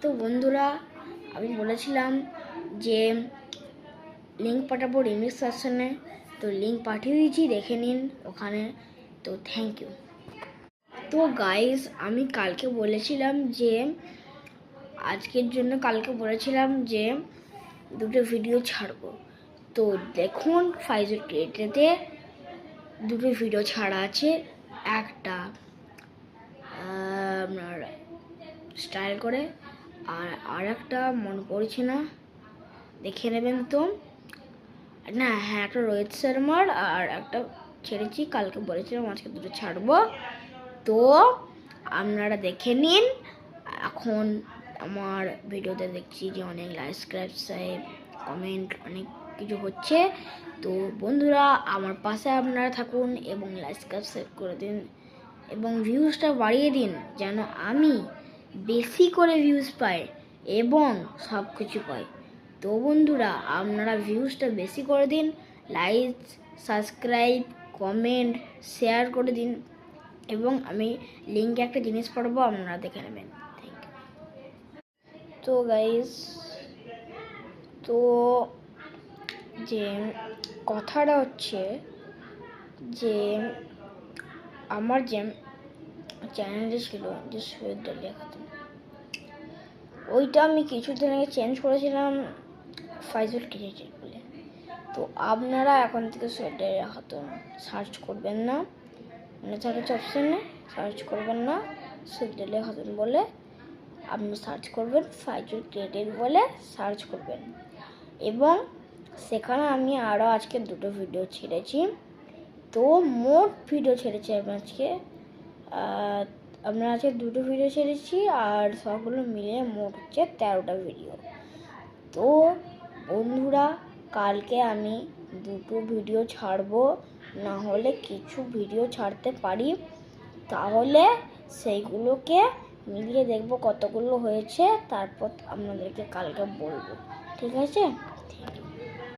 তো বন্ধুরা, আমি বলেছিলাম যে লিঙ্ক পাঠাবো রিমিক্স ভার্সনে, তো লিঙ্ক পাঠিয়ে দিয়েছি, দেখে নিন ওখানে। তো থ্যাংক ইউ। তো গাইস, আমি কালকে বলেছিলাম যে আজকের জন্য কালকে বলেছিলাম যে দুটো ভিডিও ছাড়বো। তো দেখুন, ফাইজুল ক্রিয়েটেতে দুটো ভিডিও ছাড়া আছে। একটা আপনার স্টাইল করে, আর একটা মনে পড়ছে না, দেখে নেবেন। তো না, হ্যাঁ, একটা রোহিত শর্মার আর একটা ছেড়েছি, কালকে বলেছিলাম আজকে দুটো ছাড়বো। তো আপনারা দেখে নিন। এখন আমার ভিডিওতে দেখছি যে অনেক লাইক, সাবস্ক্রাইব, কমেন্ট অনেক কিছু হচ্ছে। তো বন্ধুরা, আমার পাশে আপনারা থাকুন এবং লাইক সাবস্ক্রাইব করে দিন এবং ভিউজটা বাড়িয়ে দিন, যেন আমি বেশি করে ভিউজ পাই এবং সব কিছু পাই। তো বন্ধুরা, আপনারা ভিউজটা বেশি করে দিন, লাইক, সাবস্ক্রাইব, কমেন্ট, শেয়ার করে দিন এবং আমি লিঙ্কে একটা জিনিস পাঠাবো, আপনারা দেখে নেবেন। Thank you. তো গাইস, তো যে কথাটা হচ্ছে যে আমার যে চ্যানেলটা ছিল যে সৈয়দ ডালিয়া খাতুন, ওইটা আমি কিছুদিন আগে চেঞ্জ করেছিলাম ফাইজুল ক্রিয়েটেড বলে। তো আপনারা এখন থেকে সৈয়দ ডালিয়া খাতুন সার্চ করবেন না, মানে সার্চ অপশানে সার্চ করবেন না সৈয়দ ডালিয়া খাতুন বলে, আপনি সার্চ করবেন ফাইজুল ক্রিয়েটেড বলে সার্চ করবেন। এবং সেখানে আমি আরও আজকে দুটো ভিডিও ছেড়েছি। তো মোট ভিডিও ছেড়েছি আমি আজকে, আমরা আজকে দুটো ভিডিও ছেড়েছি আর সবগুলো মিলিয়ে মোট হচ্ছে 13টা ভিডিও। তো বন্ধুরা, কালকে আমি দুটো ভিডিও ছাড়বো, না হলে কিছু ভিডিও ছাড়তে পারি, তাহলে সেইগুলোকে মিলিয়ে দেখবো কতগুলো হয়েছে, তারপর আপনাদেরকে কালকে বলবো। ঠিক আছে?